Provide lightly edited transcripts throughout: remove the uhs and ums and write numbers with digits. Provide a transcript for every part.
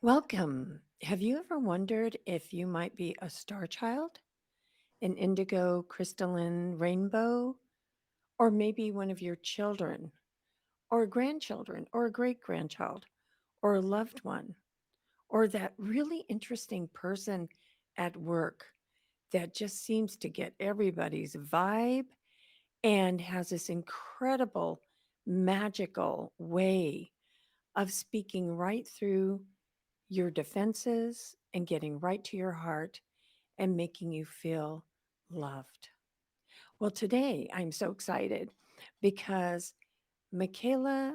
Welcome. Have you ever wondered if you might be a star child, an indigo, crystalline rainbow, or maybe one of your children, or grandchildren, or a great grandchild, or a loved one, or that really interesting person at work that just seems to get everybody's vibe and has this incredible, magical way of speaking right through your defenses and getting right to your heart and making you feel loved. Well, today I'm so excited because Makah'la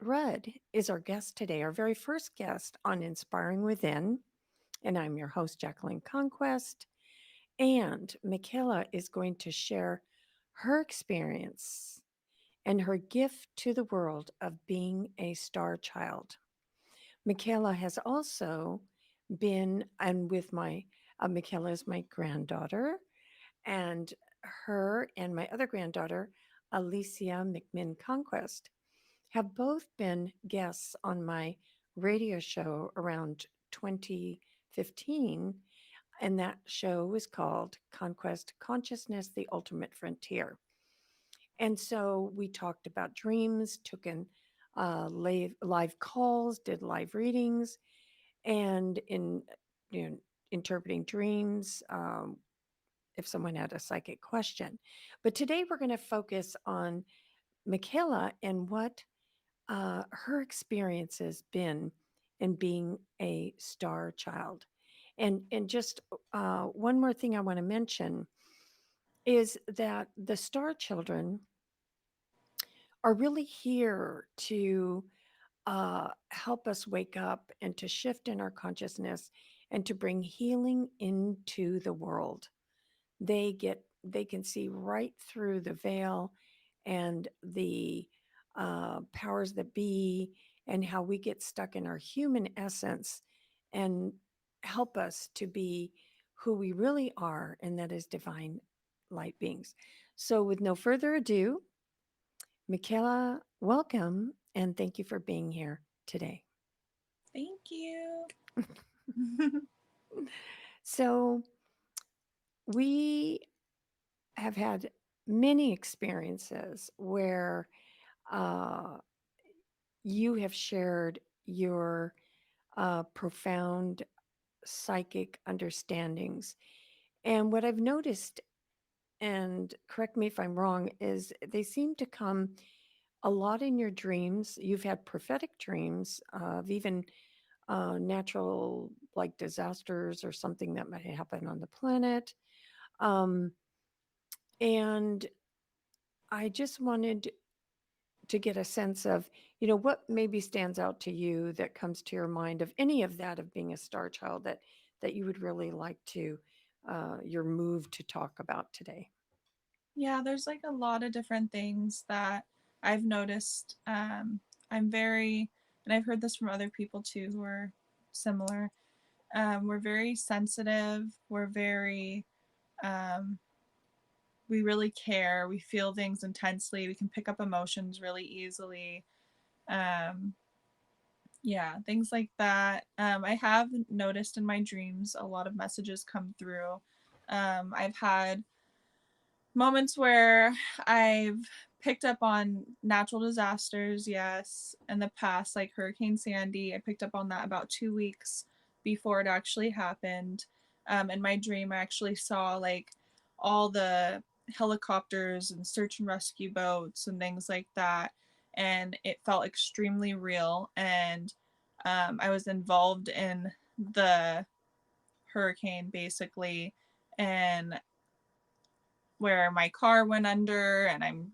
Rudd is our guest today, our very first guest on Inspiring Within. And I'm your host, Jacqueline Conquest. And Makah'la is going to share her experience and her gift to the world of being a star child. Makah'la has also been, and with my, Makah'la is my granddaughter, and her and my other granddaughter, Alicia McMinn Conquest, have both been guests on my radio show around 2015. And that show was called Conquest Consciousness, the Ultimate Frontier. And so we talked about dreams, took in live calls, did live readings, and in you know, interpreting dreams, if someone had a psychic question. But today we're going to focus on Makah'la and what her experience has been in being a star child. And just one more thing I want to mention is that the star children are really here to help us wake up and to shift in our consciousness and to bring healing into the world. They can see right through the veil and the powers that be and how we get stuck in our human essence and help us to be who we really are, and that is divine light beings. So with no further ado, Makah'la, welcome and thank you for being here today. Thank you. So, we have had many experiences where uh, you have shared your profound psychic understandings. And what I've noticed, and correct me if I'm wrong, is they seem to come a lot in your dreams. You've had prophetic dreams of even natural, like disasters or something that might happen on the planet. Um, and I just wanted to get a sense of, what maybe stands out to you that comes to your mind of any of that of being a star child that you would really like to your move to talk about today. Yeah, there's like a lot of different things that I've noticed. I'm very, and I've heard this from other people too who are similar. We're very sensitive. Um, we really care. We feel things intensely. We can pick up emotions really easily. Um, yeah, things like that. I have noticed in my dreams a lot of messages come through. I've had moments where I've picked up on natural disasters, yes, in the past, like Hurricane Sandy. I picked up on that about 2 weeks before it actually happened. In my dream, I actually saw like all the helicopters and search and rescue boats and things like that. And it felt extremely real. And I was involved in the hurricane basically. And where my car went under and I'm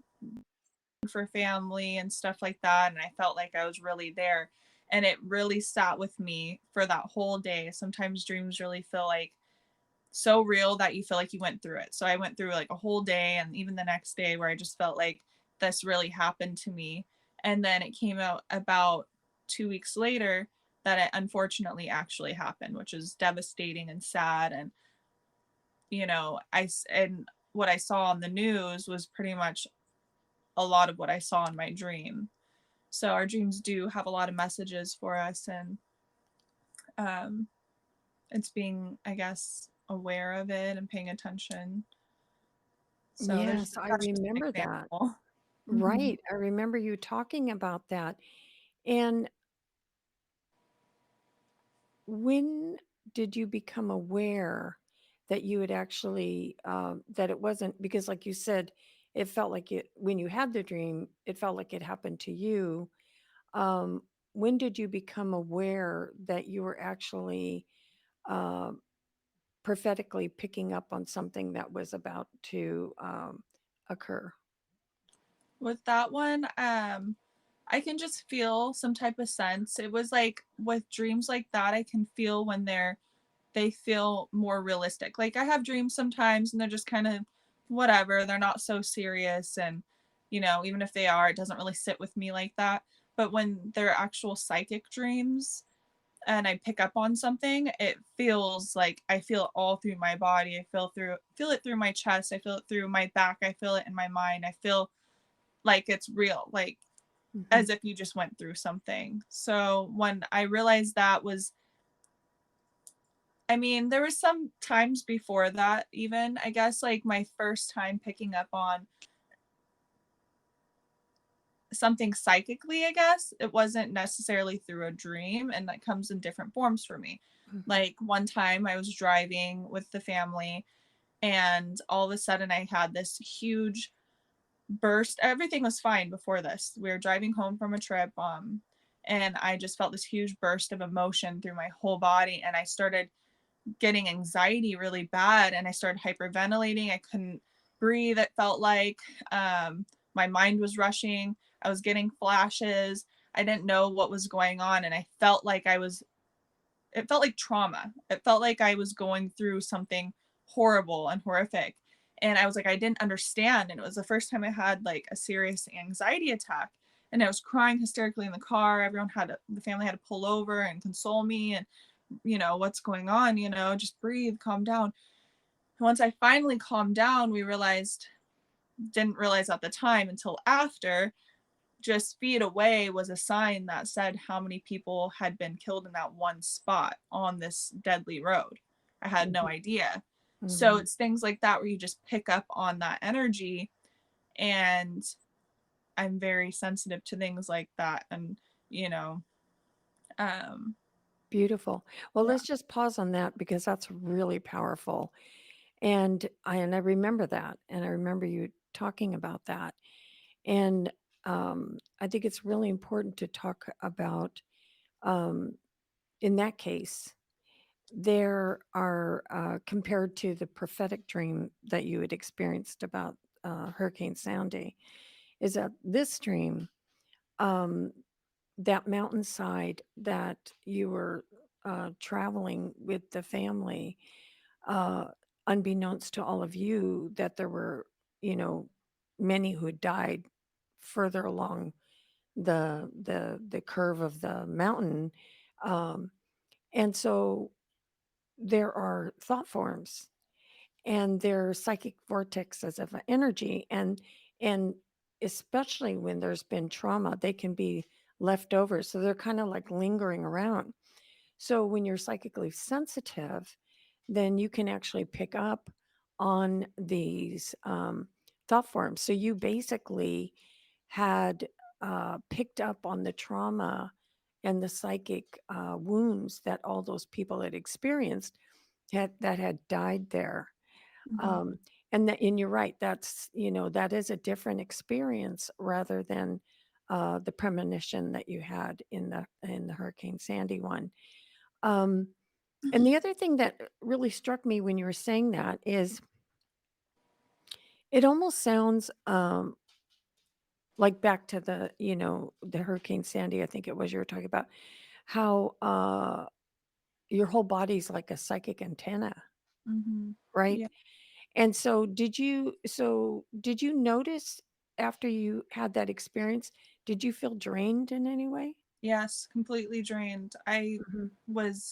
for family and stuff like that, and I felt like I was really there, and it really sat with me for that whole day. Sometimes dreams really feel like so real that you feel like you went through it. So I went through like a whole day and even the next day where I just felt like this really happened to me. And then it came out about 2 weeks later that it unfortunately actually happened, which is devastating and sad. And and what I saw on the news was pretty much a lot of what I saw in my dream. So our dreams do have a lot of messages for us. And Um, it's being, I guess, aware of it and paying attention. So Yes, I that's just an remember that. example. Hmm. Right. I remember you talking about that. And when did you become aware that you had actually, that it wasn't because, like you said, it felt like it, when you had the dream, it felt like it happened to you. Um, when did you become aware that you were actually uh, prophetically picking up on something that was about to occur? With that one, I can just feel some type of sense. It was like with dreams like that, I can feel when they feel more realistic. Like I have dreams sometimes and they're just kind of whatever, they're not so serious and even if they are, it doesn't really sit with me like that. But when they're actual psychic dreams and I pick up on something, it feels like I feel it all through my body. I feel it through my chest, I feel it through my back, I feel it in my mind. I feel like it's real, like Hmm. as if you just went through something. So when I realized that was, I mean, there was some times before that, even, I guess, like my first time picking up on something psychically, I guess, it wasn't necessarily through a dream, and that comes in different forms for me. Hmm. Like one time I was driving with the family, and all of a sudden I had this huge burst. Everything was fine before this. We were driving home from a trip, and I just felt this huge burst of emotion through my whole body, and I started getting anxiety really bad, and I started hyperventilating. I couldn't breathe, it felt like. My mind was rushing. I was getting flashes. I didn't know what was going on, and I felt like it felt like trauma. It felt like I was going through something horrible and horrific. And I was like, I didn't understand. And it was the first time I had like a serious anxiety attack. And I was crying hysterically in the car. The family had to pull over and console me. And, what's going on? Just breathe, calm down. And once I finally calmed down, didn't realize at the time until after, just feet away was a sign that said how many people had been killed in that one spot on this deadly road. I had no idea. So Hmm. it's things like that where you just pick up on that energy, and I'm very sensitive to things like that. And, you know, um, Beautiful. Well, yeah. let's just pause on that because that's really powerful. And I remember that, and I remember you talking about that. And I think it's really important to talk about, um, in that case, there are, compared to the prophetic dream that you had experienced about Hurricane Sandy, is that this dream, um, that mountainside that you were traveling with the family, uh, unbeknownst to all of you, that there were, you know, many who had died further along the curve of the mountain, um, and so there are thought forms and there are psychic vortexes of energy, and especially when there's been trauma, they can be left over, so they're kind of like lingering around. So when you're psychically sensitive, then you can actually pick up on these thought forms. So you basically had picked up on the trauma and the psychic wounds that all those people had experienced that had died there. Hmm. Um, and you're right. That is a different experience rather than the premonition that you had in the Hurricane Sandy one. Um, and the other thing that really struck me when you were saying that is it almost sounds like back to the Hurricane Sandy, I think it was you were talking about how your whole body's like a psychic antenna, Hmm. right? Yeah. And so did you notice after you had that experience, did you feel drained in any way? Yes, completely drained. Hmm.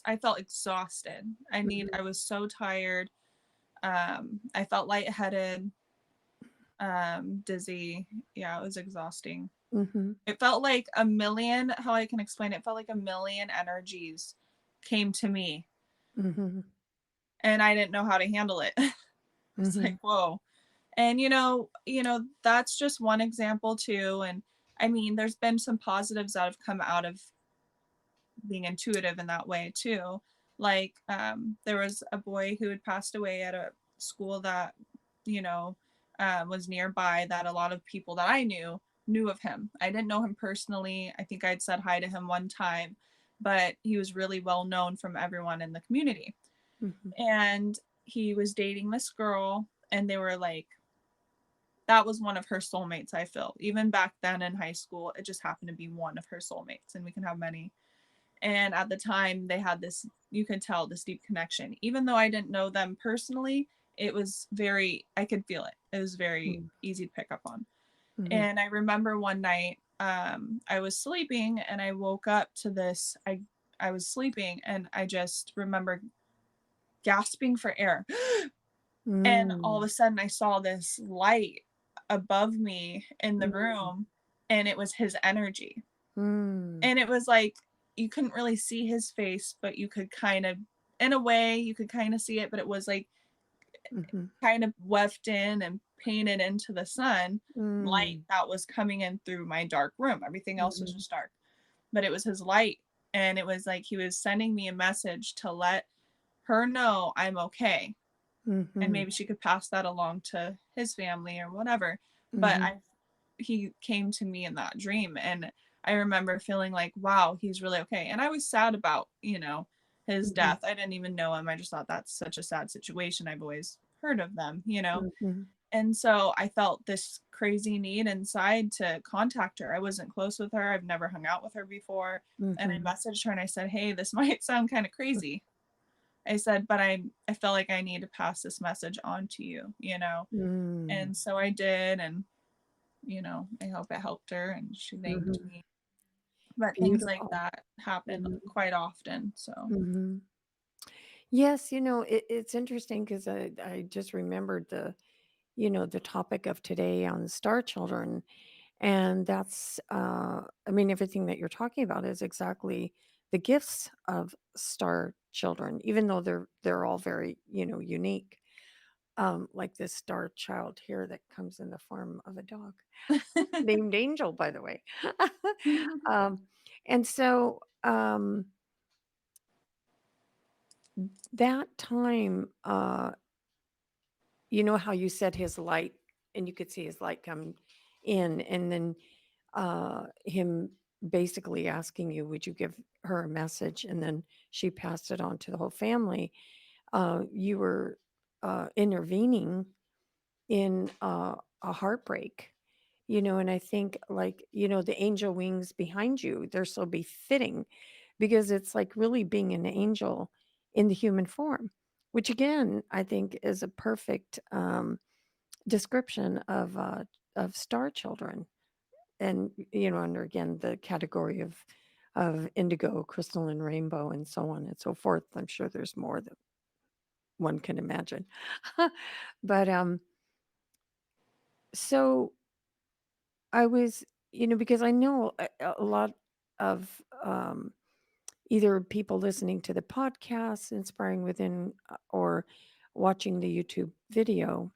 I felt exhausted. Hmm. I was so tired. I felt lightheaded, dizzy. Yeah, it was exhausting. Hmm. It felt like a million, how I can explain it, it felt like a million energies came to me Mhm. and I didn't know how to handle it. It's like, Mhm. whoa. And that's just one example too. And I mean, there's been some positives that have come out of being intuitive in that way too. Like, there was a boy who had passed away at a school that, you know, was nearby, that a lot of people that I knew of him. I didn't know him personally. I think I'd said hi to him one time, but he was really well known from everyone in the community. Mhm. And he was dating this girl, and they were like, that was one of her soulmates, I feel. Even back then in high school, it just happened to be one of her soulmates, and we can have many. And at the time, they had this, you could tell, this deep connection. Even though I didn't know them personally, it was very, I could feel it. It was very Mhm. easy to pick up on. Mhm. And I remember one night, I was sleeping and I woke up to this. I was sleeping and I just remember gasping for air. And all of Mm. a sudden, I saw this light above me in the Mm. room, and it was his energy. Mm. And it was like you couldn't really see his face, but you could kind of, in a way, you could kind of see it, but it was like Mhm. kind of weft in and painted into the sun light Mm. that was coming in through my dark room. Everything else was Mhm. just dark, but it was his light. And it was like he was sending me a message to let her know I'm okay, and Mhm. maybe she could pass that along to his family or whatever. But Mhm. he came to me in that dream, and I remember feeling like, wow, he's really okay. And I was sad about, his Mhm. death. I didn't even know him. I just thought that's such a sad situation. I've always heard of them. Mhm. And so I felt this crazy need inside to contact her. I wasn't close with her. I've never hung out with her before. And I Mhm. messaged her and I said, "Hey, this might sound kind of crazy." I said, "But I feel like I need to pass this message on to you." Mm. And so I did, and I hope it helped her and she thanked Mhm. me. But things like Beautiful. that happen Mhm. quite often. So Mhm. Yes, it's interesting because I just remembered the topic of today on star children. And that's, I mean, everything that you're talking about is exactly the gifts of star children, even though they're all very, unique. Like this star child here that comes in the form of a dog named Angel, by the way. um, and so that time, you know how you said his light, and you could see his light come in, and then him basically asking you, would you give her a message? And then she passed it on to the whole family. You were intervening in a heartbreak, and I think, like, the angel wings behind you, they're so befitting because it's like really being an angel in the human form, which again, I think is a perfect description of star children. And under again the category of indigo, crystalline, rainbow, and so on and so forth. I'm sure there's more that one can imagine. But so I was, because I know a lot of either people listening to the podcast Inspiring Within, or watching the YouTube video.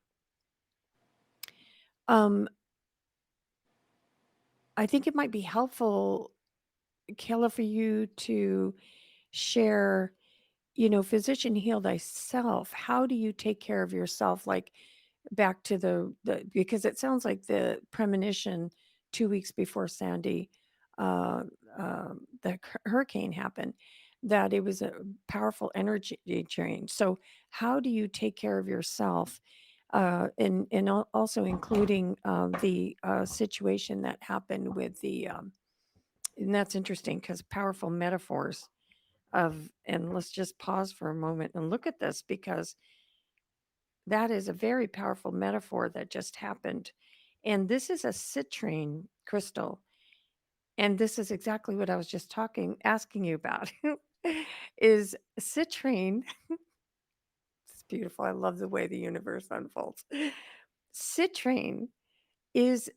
um I think it might be helpful, Kayla, for you to share, physician, heal thyself. How do you take care of yourself? Like, back to the because it sounds like the premonition 2 weeks before Sandy, uh, the hurricane happened, that it was a powerful energy change. So, how do you take care of yourself? And also including the situation that happened with and that's interesting because powerful metaphors and let's just pause for a moment and look at this, because that is a very powerful metaphor that just happened. And this is a citrine crystal. And this is exactly what I was just asking you about. Is citrine. It's beautiful. I love the way the universe unfolds. Citrine is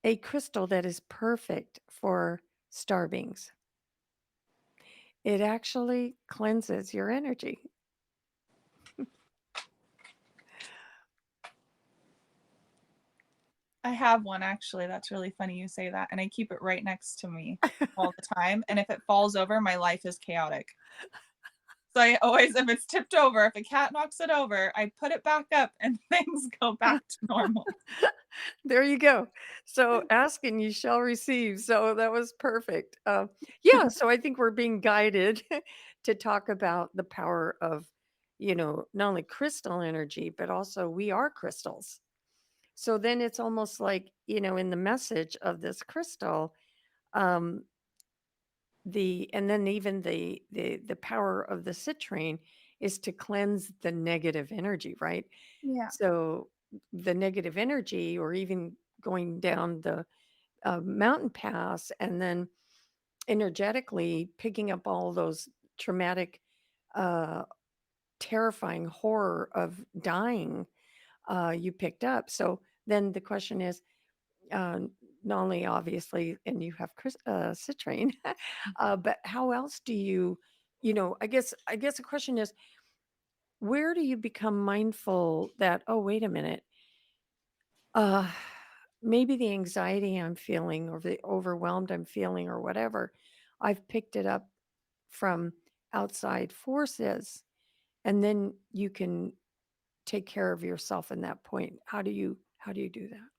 a crystal that is perfect for star beings. It actually cleanses your energy. I have one actually, that's really funny you say that, and I keep it right next to me all the time, and if it falls over, my life is chaotic. So I always if it's tipped over, if a cat knocks it over, I put it back up and things go back to normal. There you go. So ask and you shall receive. So that was perfect. Yeah, so I think we're being guided to talk about the power of, not only crystal energy, but also we are crystals. So then it's almost like, in the message of this crystal, um, and then even the power of the citrine is to cleanse the negative energy, right? Yeah. So the negative energy, or even going down the mountain pass, and then energetically picking up all those traumatic, uh, terrifying horror of dying, you picked up. So then the question is, uh, not only obviously, and you have citrine, but how else do you, I guess the question is, where do you become mindful that, oh, wait a minute, uh, maybe the anxiety I'm feeling or the overwhelmed I'm feeling or whatever, I've picked it up from outside forces, and then you can take care of yourself in that point. How do you do that?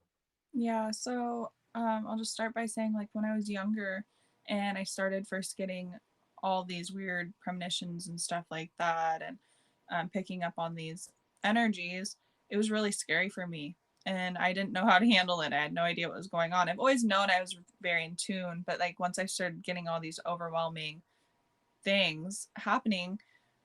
Yeah, so I'll just start by saying, like, when I was younger and I started first getting all these weird premonitions and stuff like that, and picking up on these energies, it was really scary for me. And I didn't know how to handle it. I had no idea what was going on. I've always known I was very in tune, but like once I started getting all these overwhelming things happening,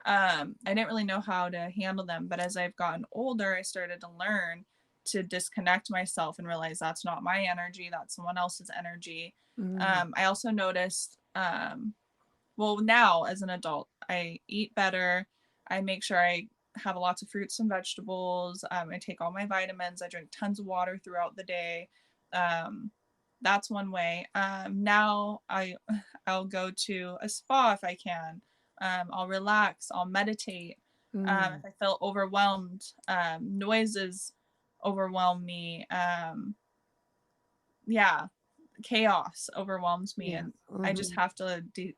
I didn't really know how to handle them. But as I've gotten older, I started to learn to disconnect myself and realize that's not my energy, that's someone else's energy. Mm, I also noticed, well, now as an adult, I eat better. I make sure I have lots of fruits and vegetables. I take all my vitamins. I drink tons of water throughout the day. Um, that's one way. Now I'll go to a spa if I can. I'll relax. I'll meditate. mm, If I feel overwhelmed, noises overwhelm me. Yeah, chaos overwhelms me, yeah. and I just Hmm. have to de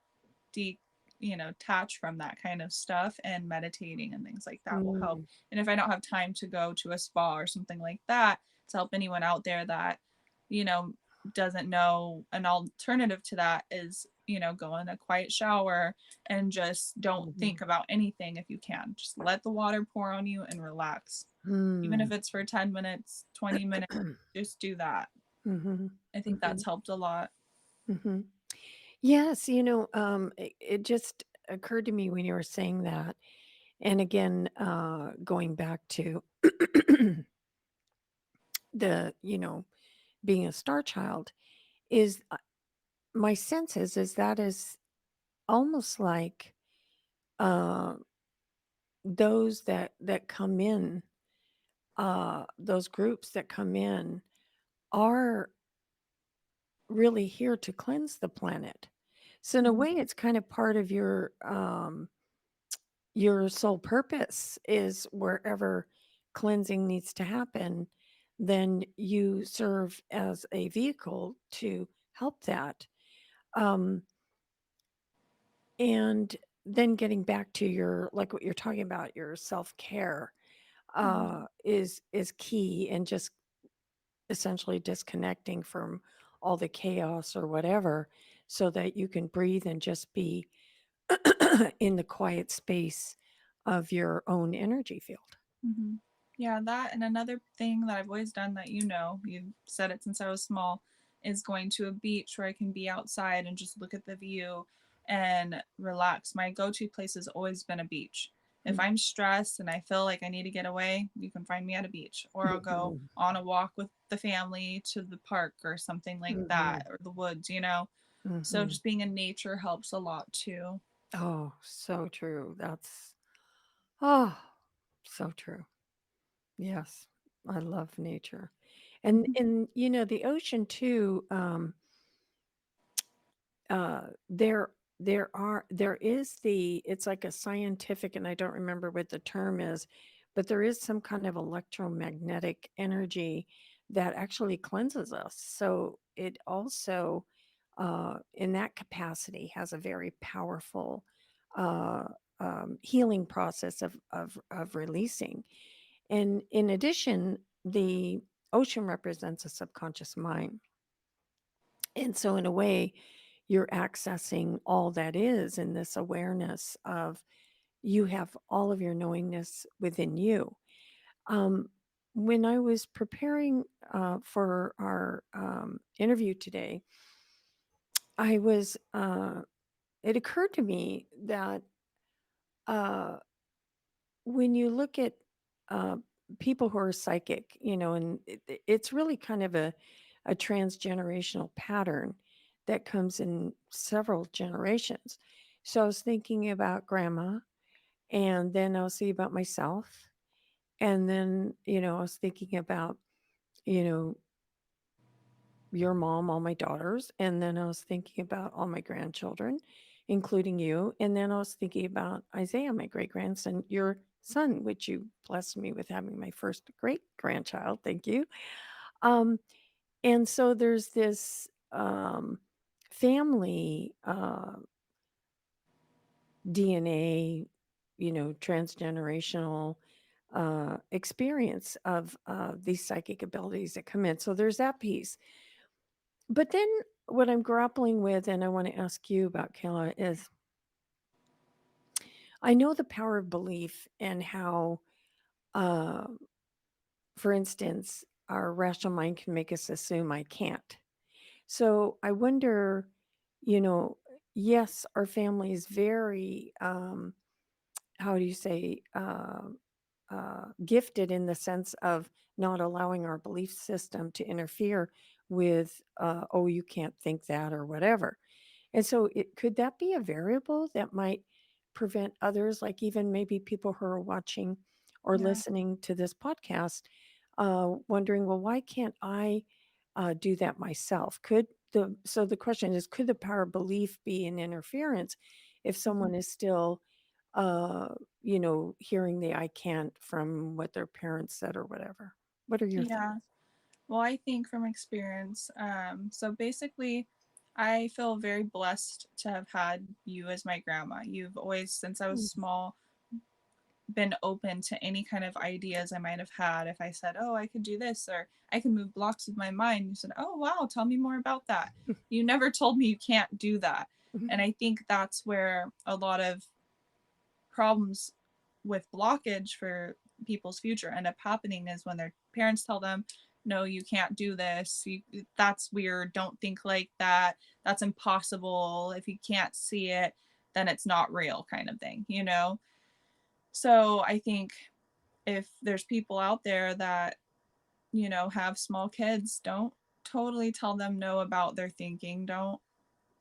detach from that kind of stuff, and meditating and things like that will help. Mm, And if I don't have time to go to a spa or something like that, to help anyone out there that, you know, doesn't know, an alternative to that is, go in a quiet shower and just don't mhm, think about anything if you can. Just let the water pour on you and relax. Even if mm. it's for 10 minutes, 20 minutes, just do that. Mhm, I think mhm, that's helped a lot. mhm. Yes, it just occurred to me when you were saying that, and again, going back to the, being a star child, is my sense is that is almost like uh, those that come in, those groups that come in are really here to cleanse the planet. So in a Mhm, way, it's kind of part of your sole purpose is wherever cleansing needs to happen, then you serve as a vehicle to help that. Um, and then getting back to your, like what you're talking about, your self-care mhm, is key, and just essentially disconnecting from all the chaos or whatever, so that you can breathe and just be in the quiet space of your own energy field. mhm. Yeah, that and another thing that I've always done that, you've said it since I was small, is going to a beach where I can be outside and just look at the view and relax. My go-to place has always been a beach. If Mm, I'm stressed and I feel like I need to get away, you can find me at a beach, or I'll go mhm, on a walk with the family to the park or something like mhm, that, or the woods. So mhm. just being in nature helps a lot too. Oh, so true. Oh, so true. Yes, I love nature. And the ocean too, there there is it's like a scientific, and I don't remember what the term is, but there is some kind of electromagnetic energy that actually cleanses us. So it also, in that capacity, has a very powerful uh, healing process of releasing. And in addition, the ocean represents a subconscious mind. And so, in a way, you're accessing all that is in this awareness of you have all of your knowingness within you. Um, when I was preparing for our interview today, I was, it occurred to me that uh, when you look at uh, people who are psychic, and it's really kind of a transgenerational pattern that comes in several generations. So I was thinking about grandma, and then I was thinking about myself, and then I was thinking about you know your mom, all my daughters, and then I was thinking about all my grandchildren, including you, and then I was thinking about Isaiah, my great grandson, your son, which you blessed me with having my first great grandchild. Thank you. Um, and so there's this family DNA, transgenerational experience of these psychic abilities that come in. So there's that piece. But then what I'm grappling with, and I want to ask you about, Kayla, is I know the power of belief and how, uh, for instance, our rational mind can make us assume I can't. So I wonder, you know, yes, our family is very, how do you say, gifted in the sense of not allowing our belief system to interfere with, oh, you can't think that or whatever. And so it could that be a variable that might prevent others, like even maybe people who are watching or Yeah. listening to this podcast, wondering, well, why can't I do that myself? The question is, could the power of belief be an interference if Mhm. someone is still, hearing the I can't from what their parents said or whatever? What are your thoughts? Yeah. Well, I think from experience, so basically, I feel very blessed to have had you as my grandma. You've always, since I was Mm, small, been open to any kind of ideas I might have had. If I said, "Oh, I could do this," or "I can move blocks with my mind," you said, "Oh, wow, tell me more about that." You never told me you can't do that. mhm, And I think that's where a lot of problems with blockage for people's future end up happening is when their parents tell them, no, you can't do this, that's weird, don't think like that, that's impossible, if you can't see it then it's not real, kind of thing, you know. So I think if there's people out there that, you know, have small kids, don't totally tell them no about their thinking. Don't,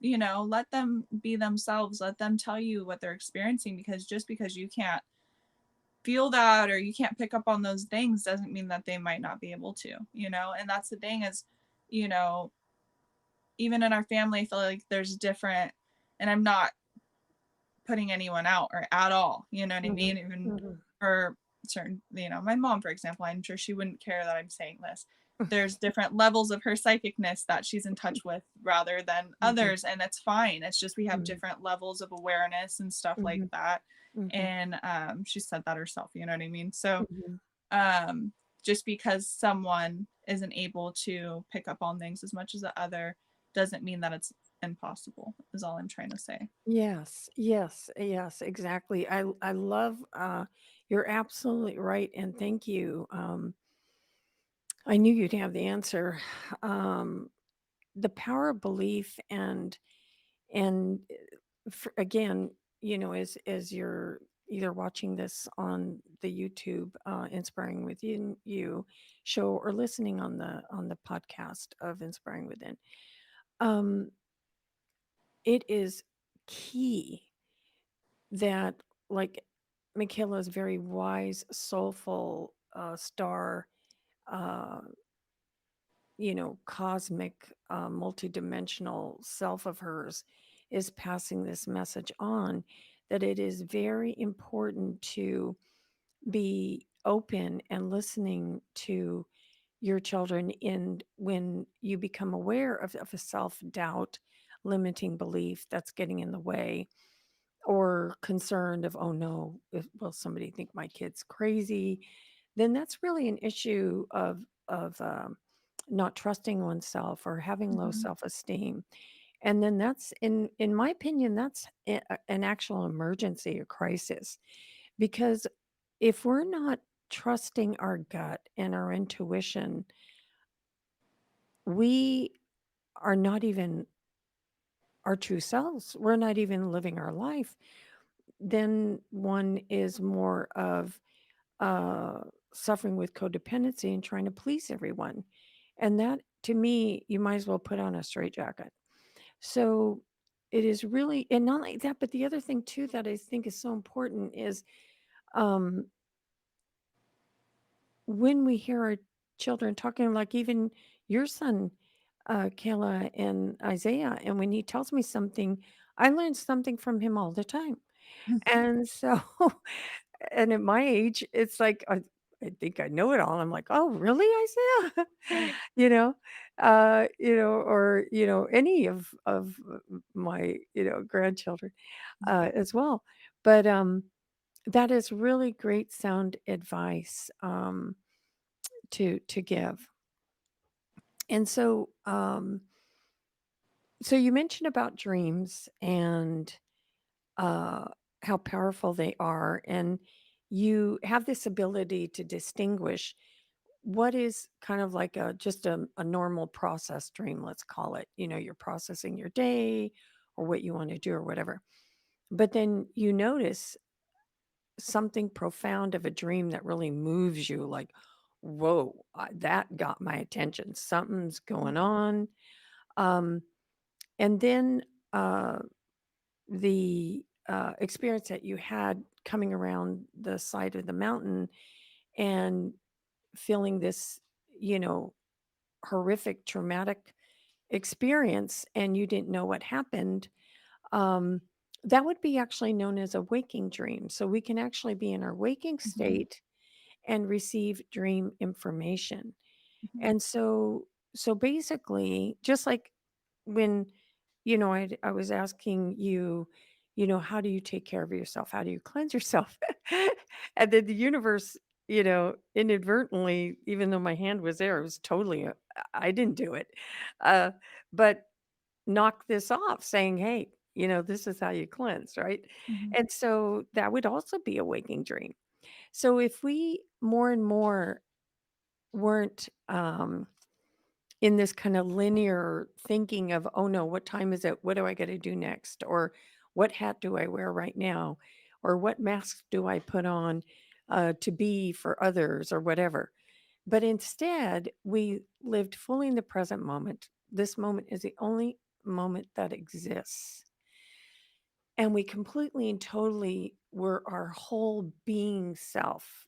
you know, let them be themselves, let them tell you what they're experiencing, because just because you can't feel that or you can't pick up on those things doesn't mean that they might not be able to, you know. And that's the thing is, you know, even in our family I feel like there's different, and I'm not putting anyone out or at all, you know what I mhm, mean? Even mhm, for certain, you know, my mom, for example, I'm sure she wouldn't care that I'm saying this. There's different levels of her psychicness that she's in touch with rather than mhm, others, and it's fine. It's just we have mhm, different levels of awareness and stuff like mhm, that. mhm, And she said that herself, you know what I mean? So mhm. um, just because someone isn't able to pick up on things as much as the other doesn't mean that it's impossible, is all I'm trying to say. Yes, yes, yes, exactly. I love you're absolutely right, and thank you. I knew you'd have the answer. Um the power of belief and again, as you're either watching this on the YouTube Inspiring Within You show or listening on the podcast of Inspiring Within. Um it is key that, like, Michaela's very wise, soulful, star, uh, cosmic, multidimensional self of hers is passing this message on, that it is very important to be open and listening to your children in when you become aware of a self-doubt, limiting belief that's getting in the way, or concerned of, oh no, will somebody think my kid's crazy? Then that's really an issue of not trusting oneself or having low Mhm. self-esteem. And then that's in my opinion, that's an actual emergency, a crisis, because if we're not trusting our gut and our intuition, we are not even our true selves. We're not even living our life. Then one is more of uh, suffering with codependency and trying to please everyone. And that, to me, you might as well put on a straitjacket. So it is really, and not like that, but the other thing too that I think is so important is um, when we hear our children talking, like even your son, Kayla and Isaiah, and when he tells me something, I learn something from him all the time. And so, and at my age, it's like I think I know it all. I'm like, oh, really, Isaiah? Right. Or any of my grandchildren as well. But that is really great sound advice to give. And so you mentioned about dreams and uh, how powerful they are, and you have this ability to distinguish what is kind of like just a normal process dream, let's call it. You're processing your day or what you want to do or whatever. But then you notice something profound of a dream that really moves you, like, whoa, that got my attention. Something's going on. Um, and then uh, the experience that you had coming around the side of the mountain and feeling this, you know, horrific, traumatic experience, and you didn't know what happened. Um, that would be actually known as a waking dream. So we can actually be in our waking Mhm. state and receive dream information. Mhm. And so basically, just like when, I was asking you, how do you take care of yourself? How do you cleanse yourself? And then the universe, inadvertently, even though my hand was there, it was totally, I didn't do it. Uh, but knock this off saying, hey, this is how you cleanse, right? Mhm. And so that would also be a waking dream. So if we more and more weren't in this kind of linear thinking of, oh no, what time is it? What do I got to do next? Or what hat do I wear right now? Or what mask do I put on to be for others or whatever? But instead, we lived fully in the present moment. This moment is the only moment that exists. And we completely and totally were our whole being self.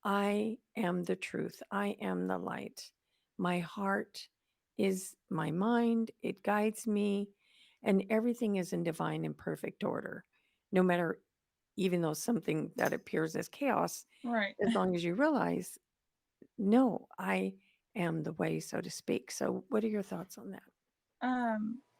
I am the truth. I am the light. My heart is my mind. It guides me. And everything is in divine and perfect order. No matter, even though something that appears as chaos, Right. as long as you realize, no, I am the way, so to speak. So, what are your thoughts on that?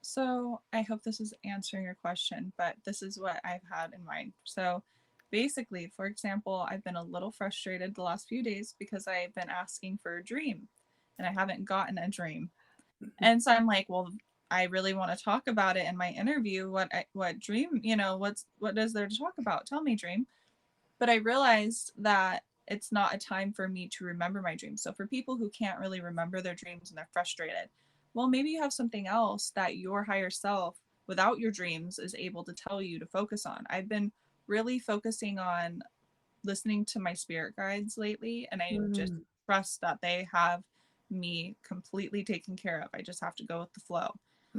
So I hope this is answering your question, but this is what I've had in mind. So basically, for example, I've been a little frustrated the last few days because I've been asking for a dream and I haven't gotten a dream. Mhm. And so I'm like, well, I really want to talk about it in my interview. What dream, what is there to talk about? Tell me, dream. But I realized that it's not a time for me to remember my dreams. So for people who can't really remember their dreams and they're frustrated, well, maybe you have something else that your higher self without your dreams is able to tell you to focus on. I've been really focusing on listening to my spirit guides lately, and I just Mm, trust that they have me completely taken care of. I just have to go with the flow.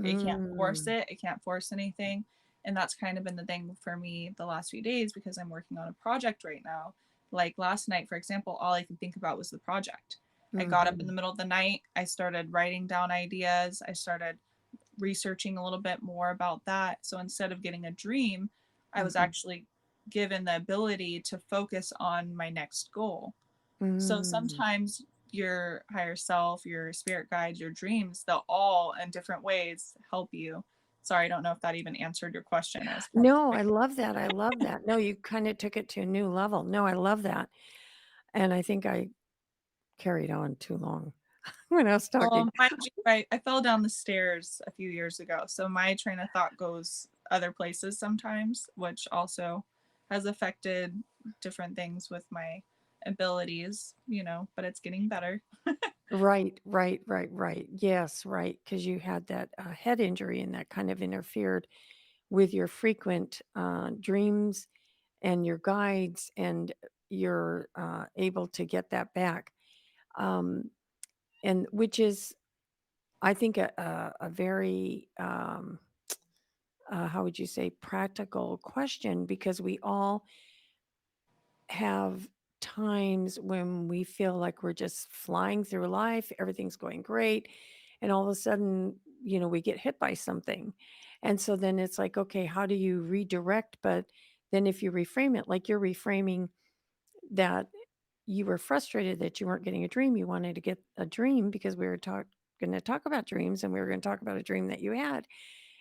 I can't force mm, it, I can't force anything. And that's kind of been the thing for me the last few days because I'm working on a project right now. Like last night, for example, all I could think about was the project. I got up in the mhm, middle of the night, I started writing down ideas, I started researching a little bit more about that. So instead of getting a dream, I was Mhm. actually given the ability to focus on my next goal. So Mm. sometimes your higher self, your spirit guides, your dreams, they'll all in different ways help you. Sorry, I don't know if that even answered your question. It was kind of No, quick. I love that. I love that. No, you kind of took it to a new level. No, I love that. And I think I carried on too long when I was talking. Well, mind you, I fell down the stairs a few years ago, so my train of thought goes other places sometimes, which also has affected different things with my abilities, but it's getting better. Right, right, right, right. Yes, right. Because you had that head injury and that kind of interfered with your frequent dreams and your guides, and you're able to get that back. Um, and which is, I think, a very, how would you say, practical question, because we all have times when we feel like we're just flying through life, everything's going great, and all of a sudden, we get hit by something. And so then it's like, okay, how do you redirect? But then if you reframe it, like you're reframing that you were frustrated that you weren't getting a dream, you wanted to get a dream because we were going to talk about dreams, and we were going to talk about a dream that you had.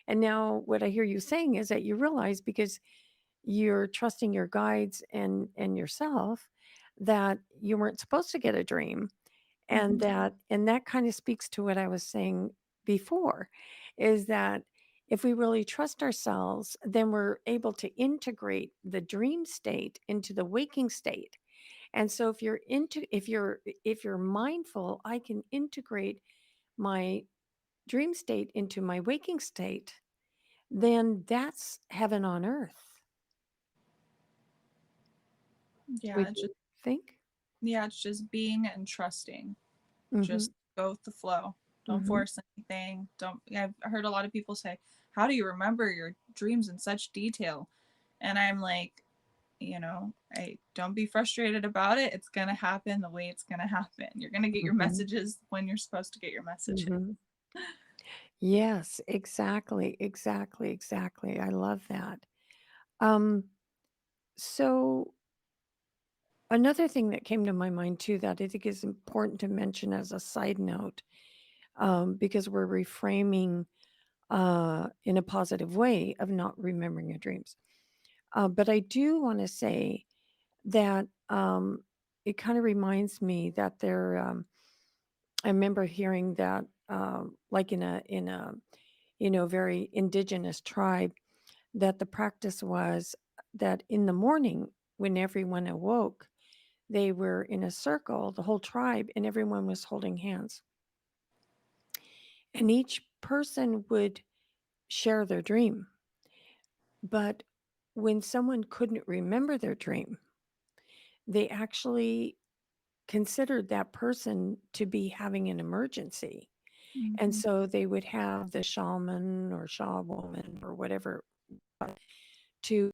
And now what I hear you saying is that you realize, because you're trusting your guides and yourself, that you weren't supposed to get a dream, and Mhm. that kind of speaks to what I was saying before, is that if we really trust ourselves, then we're able to integrate the dream state into the waking state. And so if you're mindful, I can integrate my dream state into my waking state, then that's heaven on earth. Yeah, Would it's you just think? yeah, it's just being and trusting. Mhm. Just go with the flow. Don't Mhm. force anything. Don't I've heard a lot of people say, "How do you remember your dreams in such detail?" And I'm like, I don't be frustrated about it. It's gonna happen the way it's gonna happen. You're gonna get your Mhm. messages when you're supposed to get your messages. Mhm. Yes, exactly, exactly, exactly. I love that. Um, so another thing that came to my mind too, that I think is important to mention as a side note, because we're reframing in a positive way of not remembering your dreams. But I do want to say that it kind of reminds me that I remember hearing that, like in a very indigenous tribe, that the practice was that in the morning, when everyone awoke, they were in a circle, the whole tribe, and everyone was holding hands. And each person would share their dream. But when someone couldn't remember their dream, they actually considered that person to be having an emergency. And Mm-hmm. so they would have the shaman or shaw woman or whatever to.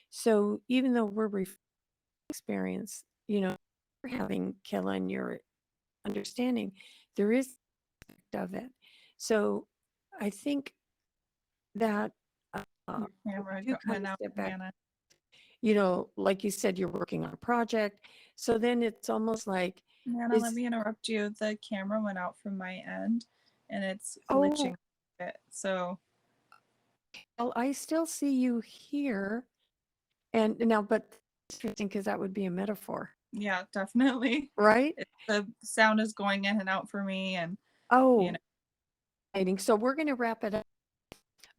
So even though we're experience, we're having Killa and your understanding, there is of it. So I think that Your when camera we do kind went of out, step back, Hannah. like you said, you're working on a project. So then it's almost like, Hannah, let is, me interrupt you. The camera went out from my end and it's glitching oh, a bit. So well, I still see you here. And now, but interesting, because that would be a metaphor, yeah, definitely. right? The sound is going in and out for me and you know, Oh, exciting. So we're going to wrap it up,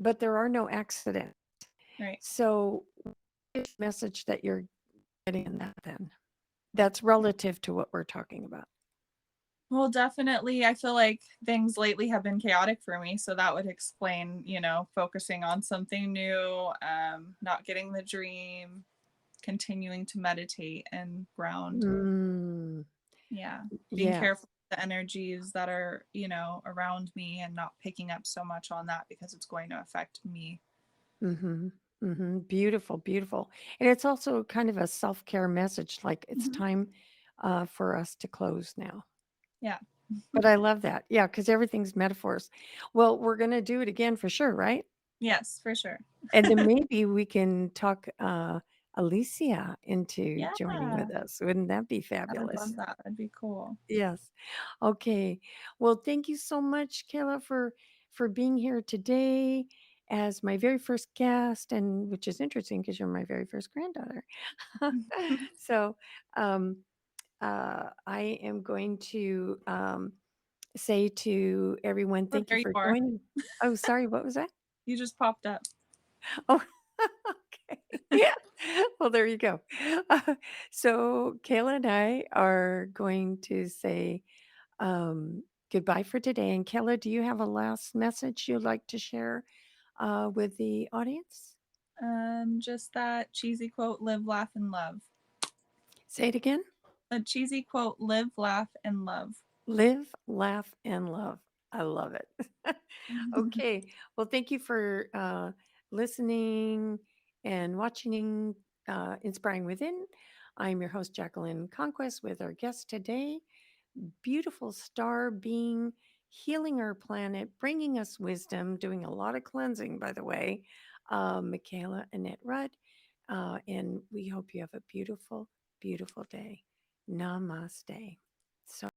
but there are no accidents. right. So, message that you're getting in that then? That's relative to what we're talking about. Well, definitely. I feel like things lately have been chaotic for me. So that would explain, focusing on something new, not getting the dream, continuing to meditate and ground. Mm, Yeah. Being yes. careful with the energies that are, around me and not picking up so much on that because it's going to affect me. Mm-hmm. Mm-hmm. Beautiful, beautiful. And it's also kind of a self-care message, like it's Mhm. time for us to close now. Yeah. But I love that. Yeah, because everything's metaphors. Well, we're gonna do it again for sure, right? Yes, for sure. And then maybe we can talk, Alicia into Yeah, joining with us. Wouldn't that be I would fabulous? love that. That'd be cool. Yes. Okay. Well, thank you so much, Kayla, for being here today as my very first guest, and which is interesting because you're my very first granddaughter. So, um, I am going to say to everyone, Oh, thank you there you for are. joining. Oh, sorry, what was that? You just popped up. Oh, okay. Yeah. Well, there you go. Uh, so, Kayla and I are going to say goodbye for today. And, Kayla, do you have a last message you'd like to share with the audience? Just that cheesy quote, live, laugh, and love. Say it again. A cheesy quote, live, laugh, and love. Live, laugh, and love. I love it. Okay. Well, thank you for listening and watching Inspiring Within. I'm your host, Jacqueline Conquest, with our guest today, beautiful star being, healing our planet, bringing us wisdom, doing a lot of cleansing, by the way, Makah'la Rudd. And we hope you have a beautiful, beautiful day. Namaste. So